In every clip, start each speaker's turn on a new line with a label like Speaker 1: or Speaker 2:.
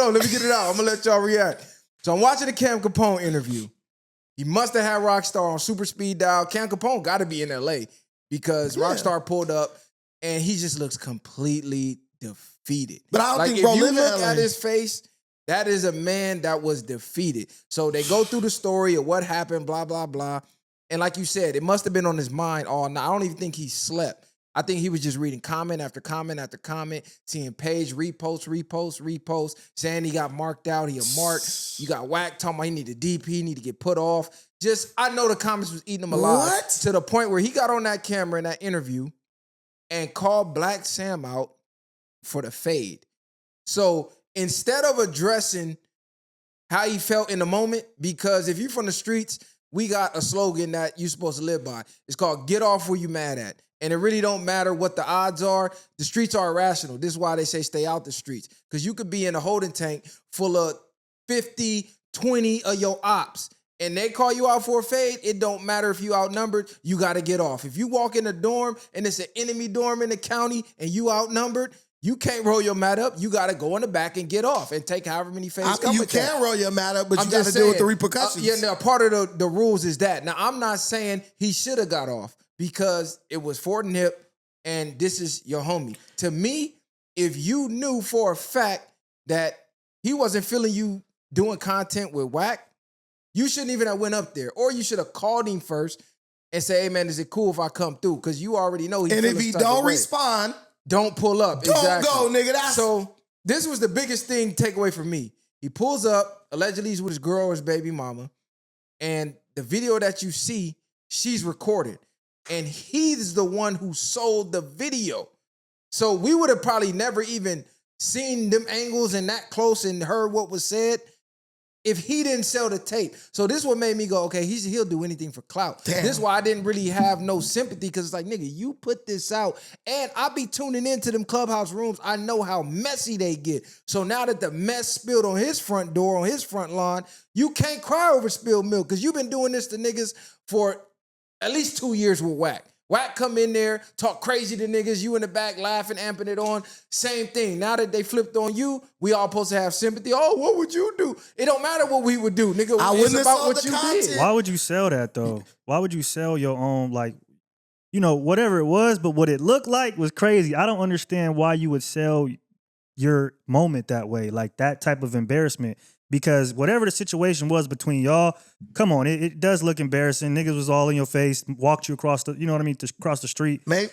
Speaker 1: on. Let me get it out. I'm going to let y'all react. So I'm watching the Cam Capone interview. He must have had Rocstar on super speed dial. Cam Capone got to be in L.A. because Rocstar pulled up and he just looks completely defeated.
Speaker 2: But I don't
Speaker 1: like,
Speaker 2: think
Speaker 1: if
Speaker 2: bro
Speaker 1: you
Speaker 2: live in
Speaker 1: look
Speaker 2: LA.
Speaker 1: at his face, that is a man that was defeated. So they go through the story of what happened, blah, blah, blah. And like you said, it must have been on his mind all night. I don't even think he slept. I think he was just reading comment after comment after comment, seeing page repost, saying he got marked out. He a mark. You got Wack talking about he need a DP, he need to get put off. Just, I know the comments was eating him alive.
Speaker 2: What?
Speaker 1: To the point where he got on that camera in that interview and called Black Sam out for the fade. So instead of addressing how he felt in the moment, because if you're from the streets, we got a slogan that you're supposed to live by. It's called get off where you mad at. And it really don't matter what the odds are. The streets are irrational. This is why they say stay out the streets. Because you could be in a holding tank full of 50, 20 of your ops. And they call you out for a fade. It don't matter if you outnumbered. You got to get off. If you walk in a dorm and it's an enemy dorm in the county and you outnumbered, you can't roll your mat up. You got to go in the back and get off and take however many fades come
Speaker 2: You
Speaker 1: with
Speaker 2: can
Speaker 1: that.
Speaker 2: roll your mat up, but
Speaker 1: I'm
Speaker 2: you got to
Speaker 1: just
Speaker 2: deal with the
Speaker 1: saying,
Speaker 2: repercussions.
Speaker 1: Yeah, now part of the rules is that. Now, I'm not saying he should have got off because it was Fort and Hip and this is your homie. To me, if you knew for a fact that he wasn't feeling you doing content with Wack, you shouldn't even have went up there. Or you should have called him first and say, hey, man, is it cool if I come through? Because you already know he
Speaker 2: and if he don't respond,
Speaker 1: don't pull up.
Speaker 2: Don't
Speaker 1: exactly.
Speaker 2: go, nigga.
Speaker 1: So this was the biggest thing takeaway for me. He pulls up, allegedly he's with his girl or his baby mama, and the video that you see, she's recorded. And he's the one who sold the video. So we would have probably never even seen them angles and that close and heard what was said if he didn't sell the tape. So this is what made me go, okay, he'll do anything for clout.
Speaker 2: Damn.
Speaker 1: This is why I didn't really have no sympathy, because it's like, nigga, you put this out, and I be tuning into them clubhouse rooms. I know how messy they get. So now that the mess spilled on his front door, on his front lawn, you can't cry over spilled milk, because you've been doing this to niggas for at least 2 years with Wack. Wack come in there, talk crazy to niggas, you in the back laughing, amping it on. Same thing. Now that they flipped on you, we all supposed to have sympathy. Oh, what would you do? It don't matter what we would do, nigga. It's about what you did.
Speaker 3: Why would you sell that, though? Why would you sell your own, like, you know, whatever it was, but what it looked like was crazy. I don't understand why you would sell your moment that way, like that type of embarrassment. Because whatever the situation was between y'all, come on, it does look embarrassing. Niggas was all in your face, walked you across the, you know what I mean, across the street.
Speaker 2: Maybe.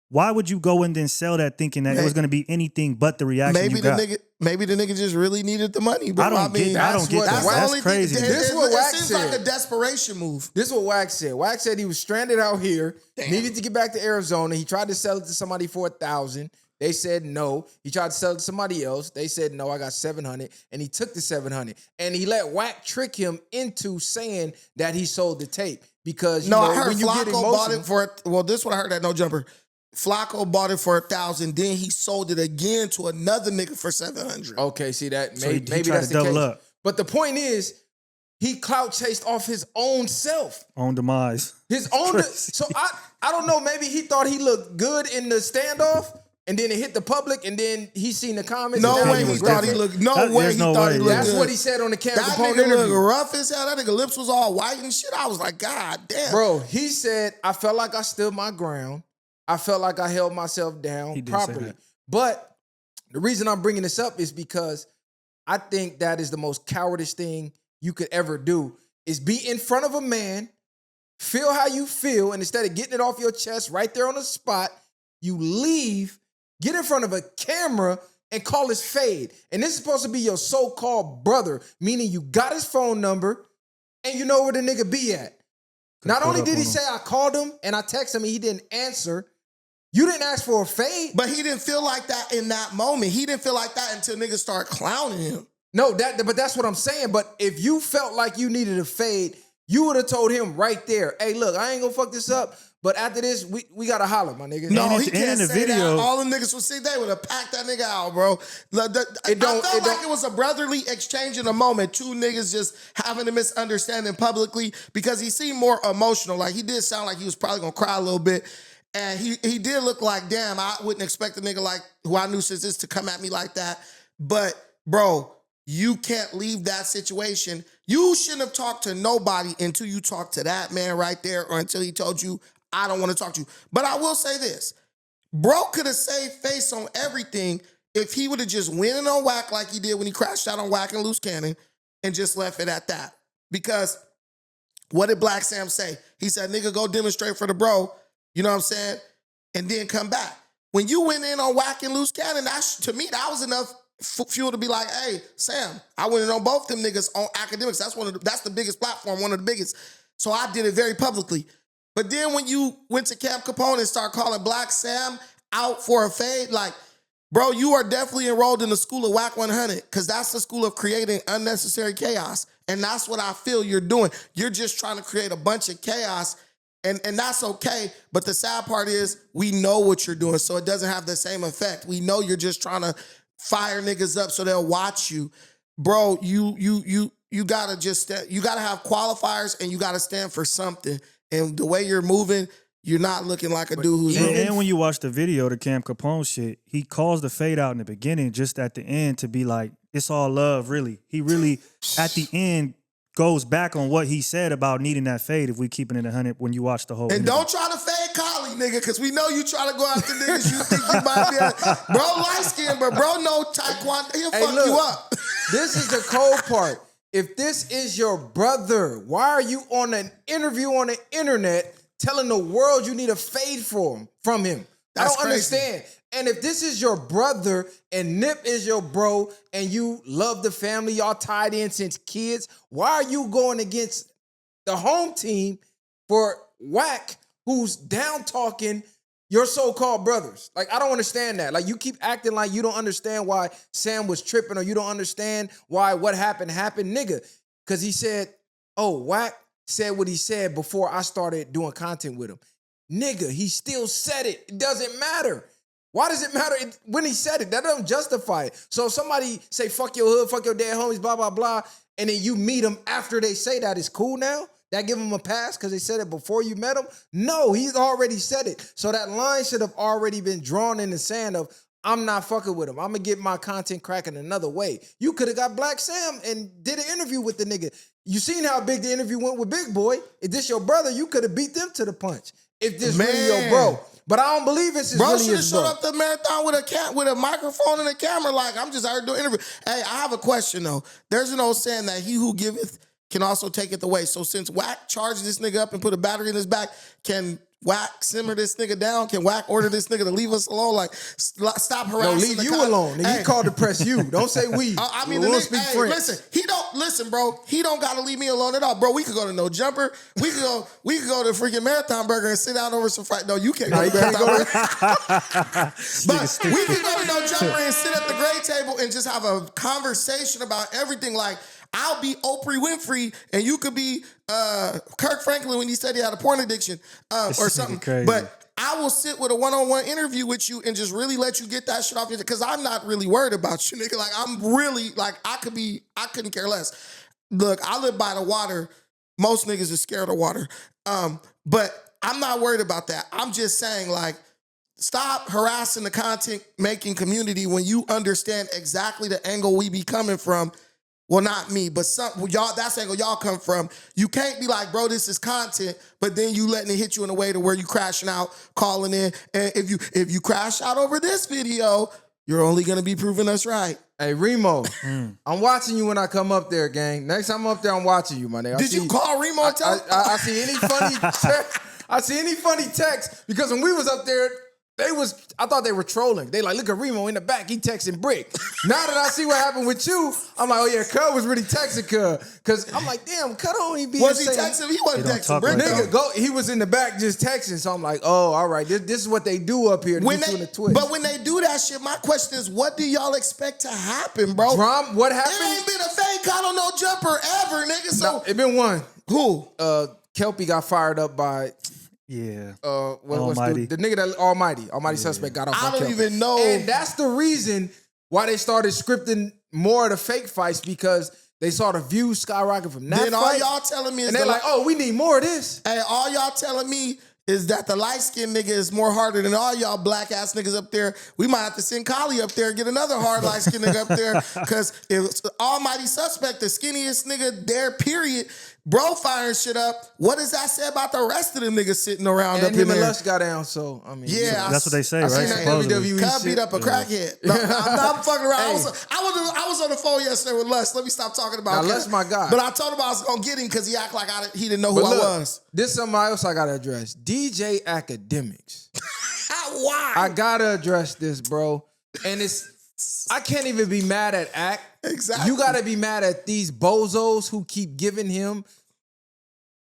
Speaker 3: Why would you go and then sell that thinking that it was going to be anything but the reaction you got?
Speaker 2: Maybe the nigga just really needed the money, bro.
Speaker 3: I don't get that. That's crazy.
Speaker 1: This is what Wack
Speaker 2: seems
Speaker 1: said.
Speaker 2: like a desperation move.
Speaker 1: This is what Wack said. Wack said he was stranded out here, needed to get back to Arizona. He tried to sell it to somebody for $1,000. They said no. He tried to sell it to somebody else. They said no, I got 700. And he took the 700. And he let Wack trick him into saying that he sold the tape. Because,
Speaker 2: I heard
Speaker 1: when you get
Speaker 2: Flacco bought it for, well, this one I heard that no jumper. Flacco bought it for $1,000. Then he sold it again to another nigga for 700.
Speaker 1: Okay, see that?
Speaker 3: So
Speaker 1: Maybe
Speaker 3: he tried
Speaker 1: that's
Speaker 3: to
Speaker 1: the
Speaker 3: double
Speaker 1: case.
Speaker 3: up.
Speaker 1: But the point is, he clout chased off his own self.
Speaker 3: On demise.
Speaker 1: His own. So I don't know. Maybe he thought he looked good in the standoff, and then it hit the public, and then he seen the comments.
Speaker 2: No way he thought he looked. No way he thought he looked.
Speaker 1: That's
Speaker 2: good.
Speaker 1: what he said on the Cam
Speaker 2: That
Speaker 1: Capone
Speaker 2: nigga
Speaker 1: interview.
Speaker 2: looked rough as hell. That nigga lips was all white and shit. I was like, God damn,
Speaker 1: bro. He said, I felt like I stood my ground. I felt like I held myself down properly. But the reason I'm bringing this up is because I think that is the most cowardice thing you could ever do, is be in front of a man, feel how you feel, and instead of getting it off your chest right there on the spot, you leave, get in front of a camera, and call his fade. And this is supposed to be your so-called brother, meaning you got his phone number and you know where the nigga be at. Not only did he say I called him and I texted him and he didn't answer, you didn't ask for a fade.
Speaker 2: But he didn't feel like that in that moment. He didn't feel like that until niggas start clowning him.
Speaker 1: No, but that's what I'm saying. But if you felt like you needed a fade, you would have told him right there, hey, look, I ain't gonna fuck this up, but after this, we gotta holler, my nigga.
Speaker 2: No, he can't say that. All the niggas would see, they would have packed that nigga out, bro. I felt like it was a brotherly exchange in a moment. Two niggas just having a misunderstanding publicly because he seemed more emotional. Like, he did sound like he was probably gonna cry a little bit. And he did look like, damn, I wouldn't expect a nigga like who I knew since this to come at me like that. But, bro, you can't leave that situation. You shouldn't have talked to nobody until you talked to that man right there or until he told you, I don't want to talk to you. But I will say this. Bro could have saved face on everything if he would have just went in on Wack like he did when he crashed out on Wack and Loose Cannon and just left it at that. Because what did Black Sam say? He said, nigga, go demonstrate for the bro, you know what I'm saying? And then come back. When you went in on Wack and Loose Cannon, to me, that was enough fuel to be like, hey, Sam, I went in on both them niggas on academics. That's the biggest platform, one of the biggest. So I did it very publicly. But then when you went to Cam Capone and started calling Black Sam out for a fade, like, bro, you are definitely enrolled in the school of Wack 100 because that's the school of creating unnecessary chaos. And that's what I feel you're doing. You're just trying to create a bunch of chaos, and that's okay. But the sad part is we know what you're doing, so it doesn't have the same effect. We know you're just trying to fire niggas up so they'll watch you. Bro, you gotta you gotta have qualifiers and you gotta stand for something. And the way you're moving, you're not looking like a dude who's...
Speaker 3: And when you watch the video, the Cam Capone shit, he calls the fade out in the beginning just at the end to be like, it's all love, really. He really, at the end, goes back on what he said about needing that fade if we keeping it 100 when you watch the whole
Speaker 2: And
Speaker 3: interview.
Speaker 2: don't try to fade Collie, nigga, because we know you try to go after niggas you think you might be... Bro, light-skinned, but bro, no taekwondo. He'll fuck you up.
Speaker 1: This is the cold part. If this is your brother, why are you on an interview on the internet telling the world you need a fade from him? I don't understand. And if this is your brother and Nip is your bro and you love the family, y'all tied in since kids, why are you going against the home team for Wack, who's down talking your so-called brothers? Like, I don't understand that. Like, you keep acting like you don't understand why Sam was tripping or you don't understand why what happened, nigga. Because he said, oh, Wack said what he said before I started doing content with him. Nigga, he still said it. It doesn't matter. Why does it matter when he said it? That doesn't justify it. So if somebody say, fuck your hood, fuck your dead homies, blah, blah, blah, and then you meet them after they say that, it's cool now? That give him a pass because they said it before you met him? No, he's already said it. So that line should have already been drawn in the sand of, I'm not fucking with him. I'm going to get my content cracking another way. You could have got Black Sam and did an interview with the nigga. You seen how big the interview went with Big Boy. If this your brother, you could have beat them to the punch. If this really your bro. But I don't believe this is
Speaker 2: bro
Speaker 1: really
Speaker 2: should have
Speaker 1: his bro.
Speaker 2: showed up the marathon with a microphone and a camera like, I'm just out here doing interview. Hey, I have a question, though. There's an old saying that he who giveth can also take it away. So since Wack charged this nigga up and put a battery in his back, can Wack simmer this nigga down? Can Wack order this nigga to leave us alone? Like, stop harassing
Speaker 1: leave you alone. And he called to press you. Don't say we.
Speaker 2: I mean,
Speaker 1: we
Speaker 2: the
Speaker 1: don't speak French.
Speaker 2: Listen, bro. He don't gotta leave me alone at all, bro. We could go to No Jumper. We could go to freaking Marathon Burger and sit down over some fried. No, you can't go to Marathon Burger. But we could go to No Jumper and sit at the gray table and just have a conversation about everything. Like, I'll be Oprah Winfrey and you could be Kirk Franklin when he said he had a porn addiction or something.
Speaker 3: Crazy.
Speaker 2: But I will sit with a one-on-one interview with you and just really let you get that shit off your, because I'm not really worried about you, nigga. Like, I'm really, like, I couldn't care less. Look, I live by the water. Most niggas are scared of water. But I'm not worried about that. I'm just saying, like, stop harassing the content-making community when you understand exactly the angle we be coming from. Well, not me, but y'all, that's the angle y'all come from. You can't be like, bro, this is content, but then you letting it hit you in a way to where you crashing out, calling in. And if you crash out over this video, you're only going to be proving us right.
Speaker 1: Hey, Remo, I'm watching you when I come up there, gang. Next time I'm up there, I'm watching you, my nigga.
Speaker 2: Did you call Remo and tell him?
Speaker 1: I see any funny text, because when we was up there, I thought they were trolling. They like, look at Remo in the back, he texting Brick. Now that I see what happened with you, I'm like, oh yeah, Cub was really texting Cub. Because I'm like, damn, Cub don't even be
Speaker 2: Was he texting? He wasn't texting Brick.
Speaker 1: Nigga, he was in the back just texting. So I'm like, oh, all right, this is what they do up here to get you in the twist.
Speaker 2: But when they do that shit, my question is, what do y'all expect to happen, bro?
Speaker 1: What happened?
Speaker 2: There ain't been a fake call on No Jumper ever, nigga. So
Speaker 1: no, it been one.
Speaker 2: Who?
Speaker 1: Kelpie got fired up by...
Speaker 3: Yeah.
Speaker 1: Almighty. The nigga that Almighty suspect got off.
Speaker 2: I don't even know.
Speaker 1: And that's the reason why they started scripting more of the fake fights, because they saw the views skyrocket from that
Speaker 2: then
Speaker 1: fight.
Speaker 2: All y'all telling me is,
Speaker 1: and they're like, oh, we need more of this.
Speaker 2: Hey, all y'all telling me is that the light-skinned nigga is more harder than all y'all black-ass niggas up there. We might have to send Kali up there and get another hard light-skinned nigga up there, because if it's almighty suspect, the skinniest nigga there, period, bro firing shit up, what does that say about the rest of them niggas sitting around
Speaker 1: and
Speaker 2: up in
Speaker 1: him
Speaker 2: there?
Speaker 1: and Lush got down, so, I mean.
Speaker 2: Yeah.
Speaker 3: That's what they say,
Speaker 1: I
Speaker 3: right?
Speaker 1: seen that
Speaker 3: Supposedly.
Speaker 1: WWE
Speaker 2: Cub
Speaker 1: shit.
Speaker 2: beat up a crackhead. No, I'm fucking around.
Speaker 1: Hey.
Speaker 2: I was on the phone yesterday with Lush. Let me stop talking about
Speaker 1: Now, Lush my guy.
Speaker 2: But I told him I was going to get him because he act like he didn't know who
Speaker 1: But look,
Speaker 2: I was.
Speaker 1: this is something else I gotta address. DJ Academics.
Speaker 2: Why?
Speaker 1: I gotta address this, bro. And I can't even be mad at Act.
Speaker 2: Exactly.
Speaker 1: You gotta be mad at these bozos who keep giving him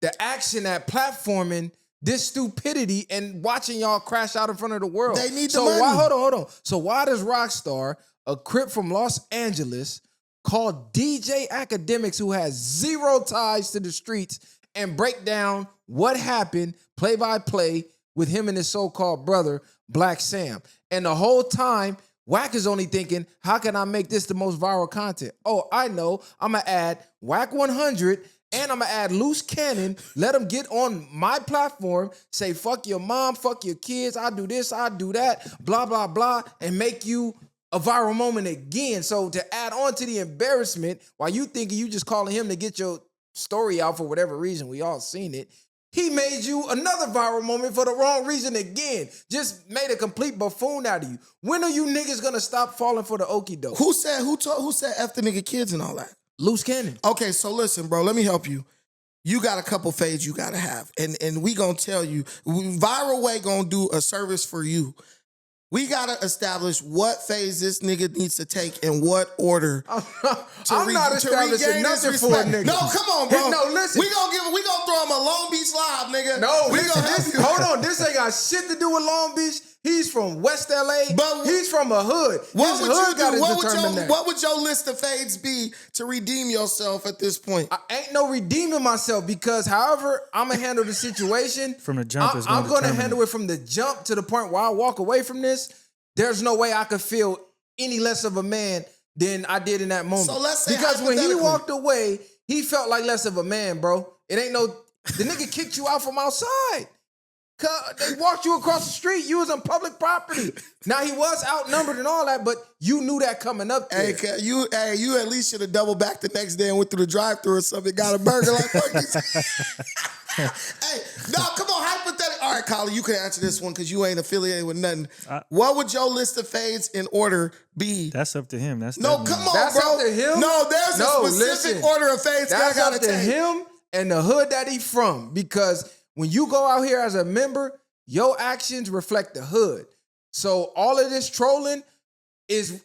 Speaker 1: the action at platforming this stupidity and watching y'all crash out in front of the world.
Speaker 2: They need the
Speaker 1: so
Speaker 2: money.
Speaker 1: Hold on. So why does Rocstar, a Crip from Los Angeles, call DJ Academics, who has zero ties to the streets, and break down what happened play by play with him and his so-called brother, Black Sam? And the whole time, Wack is only thinking, how can I make this the most viral content? Oh, I know. I'm going to add Wack 100 and I'm going to add Loose Cannon. Let them get on my platform, say, fuck your mom, fuck your kids, I do this, I do that, blah, blah, blah, and make you a viral moment again. So to add on to the embarrassment, while you thinking you just calling him to get your story out for whatever reason, we all seen it, he made you another viral moment for the wrong reason again. Just made a complete buffoon out of you. When are you niggas gonna stop falling for the okie doke?
Speaker 2: Who said F the nigga kids and all that?
Speaker 1: Loose Cannon.
Speaker 2: Okay, so listen, bro, let me help you. You got a couple fades you gotta have. And we gonna tell you, Viral Way gonna do a service for you. We gotta establish what phase this nigga needs to take in what order.
Speaker 1: I'm not establishing nothing for a nigga.
Speaker 2: No, come on, bro.
Speaker 1: No, listen.
Speaker 2: We gonna throw him a Long Beach Live, nigga.
Speaker 1: No,
Speaker 2: we
Speaker 1: listen,
Speaker 2: gonna help you.
Speaker 1: hold on. This ain't got shit to do with Long Beach. He's from West LA.
Speaker 2: But
Speaker 1: he's from a hood.
Speaker 2: What
Speaker 1: His
Speaker 2: would
Speaker 1: hood
Speaker 2: you
Speaker 1: gotta
Speaker 2: do?
Speaker 1: determine that.
Speaker 2: What would your list of fades be to redeem yourself at this point?
Speaker 1: I ain't no redeeming myself, because however I'm gonna handle the situation
Speaker 3: From the jump is
Speaker 1: I'm gonna
Speaker 3: determine
Speaker 1: handle it from the jump to the point where I walk away from this. There's no way I could feel any less of a man than I did in that moment.
Speaker 2: So let's say
Speaker 1: because when he
Speaker 2: hypothetically-
Speaker 1: walked away, he felt like less of a man, bro. It ain't no, the nigga kicked you out from outside. They walked you across the street. You was on public property. Now, he was outnumbered and all that, but you knew that coming up there.
Speaker 2: Hey, you at least should have doubled back the next day and went through the drive-thru or something, got a burger like fuck this. Hey, no, come on, hypothetical. All right, Colin, you can answer this one because you ain't affiliated with nothing. What would your list of fades in order be?
Speaker 3: That's up to him. That's
Speaker 2: No,
Speaker 3: that
Speaker 2: come
Speaker 3: man.
Speaker 2: on,
Speaker 1: That's
Speaker 2: bro.
Speaker 1: up to him?
Speaker 2: No, there's
Speaker 1: No,
Speaker 2: a specific
Speaker 1: listen.
Speaker 2: order of fades that I
Speaker 1: That's
Speaker 2: gotta
Speaker 1: up to
Speaker 2: take.
Speaker 1: him and the hood that he from. Because when you go out here as a member, your actions reflect the hood. So all of this trolling is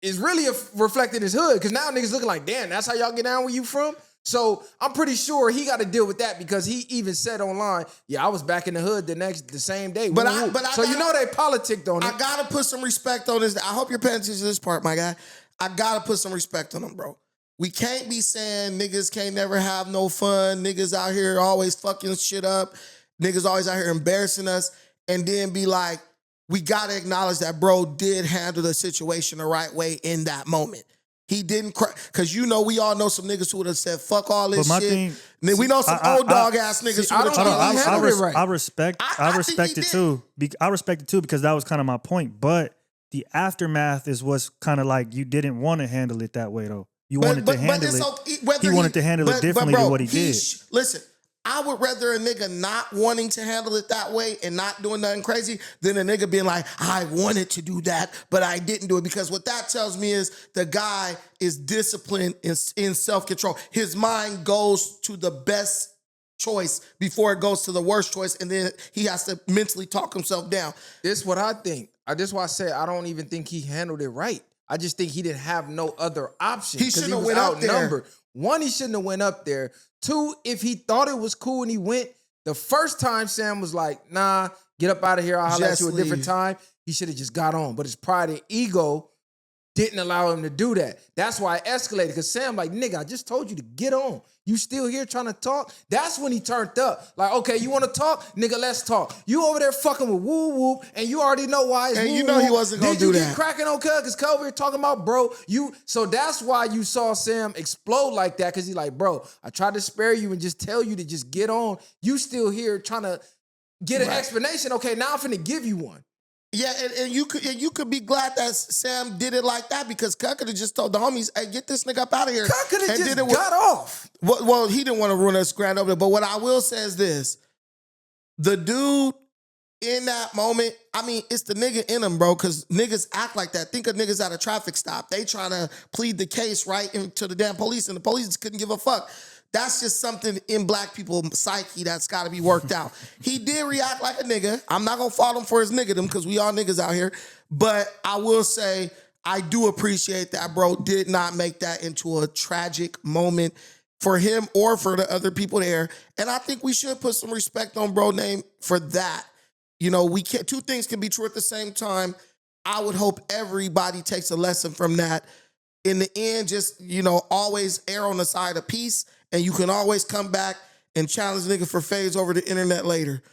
Speaker 1: really reflecting his hood. Because now niggas looking like, damn, that's how y'all get down where you from? So I'm pretty sure he got to deal with that, because he even said online, yeah, I was back in the hood the same day.
Speaker 2: But
Speaker 1: you know they politicked on it.
Speaker 2: I gotta put some respect on this. I hope you're paying attention to this part, my guy. I gotta put some respect on him, bro. We can't be saying niggas can't never have no fun. Niggas out here always fucking shit up. Niggas always out here embarrassing us, and then be like, we gotta acknowledge that bro did handle the situation the right way in that moment. He didn't cry, because we all know some niggas who would have said, fuck all this
Speaker 3: But my
Speaker 2: shit.
Speaker 3: thing-
Speaker 2: We know some old dog ass niggas who would have
Speaker 1: handled it right.
Speaker 3: I respect
Speaker 2: think he
Speaker 3: it too. I respect it too, because that was kind of my point. But the aftermath is what's kind of like, you didn't want to handle it that way though. You wanted to handle it. He wanted to handle it differently than what he did.
Speaker 2: Listen, I would rather a nigga not wanting to handle it that way and not doing nothing crazy than a nigga being like, I wanted to do that, but I didn't do it. Because what that tells me is the guy is disciplined in self-control. His mind goes to the best choice before it goes to the worst choice, and then he has to mentally talk himself down.
Speaker 1: This is what I think. This is why I say I don't even think he handled it right. I just think he didn't have no other option.
Speaker 2: He shouldn't have went up there.
Speaker 1: One, he shouldn't have went up there. Two, if he thought it was cool and he went, the first time Sam was like, nah, get up out of here, I'll holler at you a different time, he should have just got on. But his pride and ego didn't allow him to do that. That's why it escalated, because Sam like, nigga, I just told you to get on. You still here trying to talk? That's when he turned up. Like, okay, you want to talk? Nigga, let's talk. You over there fucking with woo-woo, and you already know why it's woo-woo.
Speaker 2: And you know he wasn't going to do that.
Speaker 1: Did you get cracking on Cuz? Because Cuz over here talking about, bro, so that's why you saw Sam explode like that, because he like, bro, I tried to spare you and just tell you to just get on. You still here trying to get an explanation. Okay, now I'm finna give you one.
Speaker 2: Yeah, and you could be glad that Sam did it like that because Cut could have just told the homies, "Hey, get this nigga up out of here."
Speaker 1: Cut could have just
Speaker 2: got
Speaker 1: off.
Speaker 2: Well, he didn't want to ruin us grand opening. But what I will say is this: the dude in that moment, I mean, it's the nigga in him, bro. Because niggas act like that. Think of niggas at a traffic stop. They trying to plead the case right into the damn police, and the police couldn't give a fuck. That's just something in black people's psyche that's got to be worked out. He did react like a nigga. I'm not going to fault him for his niggadom because we all niggas out here. But I will say I do appreciate that bro did not make that into a tragic moment for him or for the other people there. And I think we should put some respect on bro name for that. You know, we can't. Two things can be true at the same time. I would hope everybody takes a lesson from that. In the end, just, you know, always err on the side of peace. And you can always come back and challenge nigga for fades over the internet later.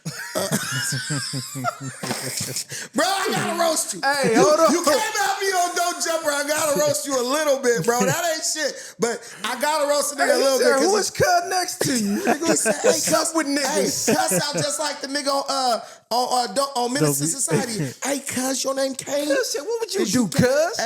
Speaker 2: Bro, I gotta roast you.
Speaker 1: Hey, hold on.
Speaker 2: You came at me on Don't Jumper. I gotta roast you a little bit, bro. That ain't shit. But I gotta roast a nigga a little bit.
Speaker 1: Who was cut next to you?
Speaker 2: He said, hey, cuss with niggas. Hey, cuss out just like the nigga on Minister Society. Hey, cuz, your name Kane?
Speaker 1: What would you do, cuz?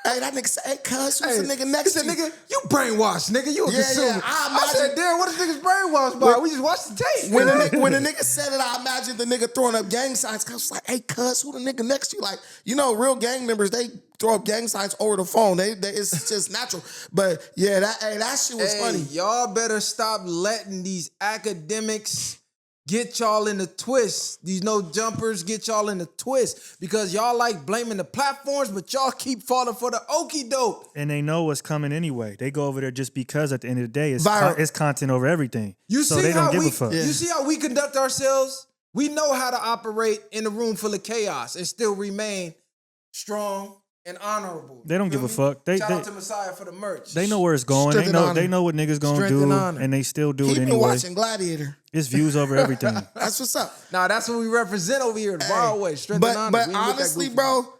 Speaker 2: Hey, that nigga said, hey, cuz, who's the nigga next to you?
Speaker 1: Nigga, you brainwashed, nigga. You a consumer.
Speaker 2: Yeah,
Speaker 1: I said, damn, what is niggas brainwashed by? We just watched the tape.
Speaker 2: When the nigga said it, I imagined the nigga throwing up gang signs. Cuz was like, hey, cuz, who the nigga next to you? Like, you know, real gang members, they throw up gang signs over the phone. It's just natural. But yeah, that shit was funny.
Speaker 1: Y'all better stop letting these academics get y'all in the twist. These no jumpers get y'all in the twist because y'all like blaming the platforms, but y'all keep falling for the okie doke.
Speaker 3: And they know what's coming anyway. They go over there just because at the end of the day, it's content over everything. So they don't give a fuck.
Speaker 1: You see how we conduct ourselves? We know how to operate in a room full of chaos and still remain strong and honorable.
Speaker 3: They don't give a fuck.
Speaker 1: Shout out to Messiah for the merch.
Speaker 3: They know where it's going. They know what niggas gonna do, and they still do it anyway.
Speaker 2: He been watching Gladiator.
Speaker 3: It's views over everything.
Speaker 2: That's what's up.
Speaker 1: Nah, that's what we represent over here. The Wild Way. Strength and honor.
Speaker 2: But honestly, bro,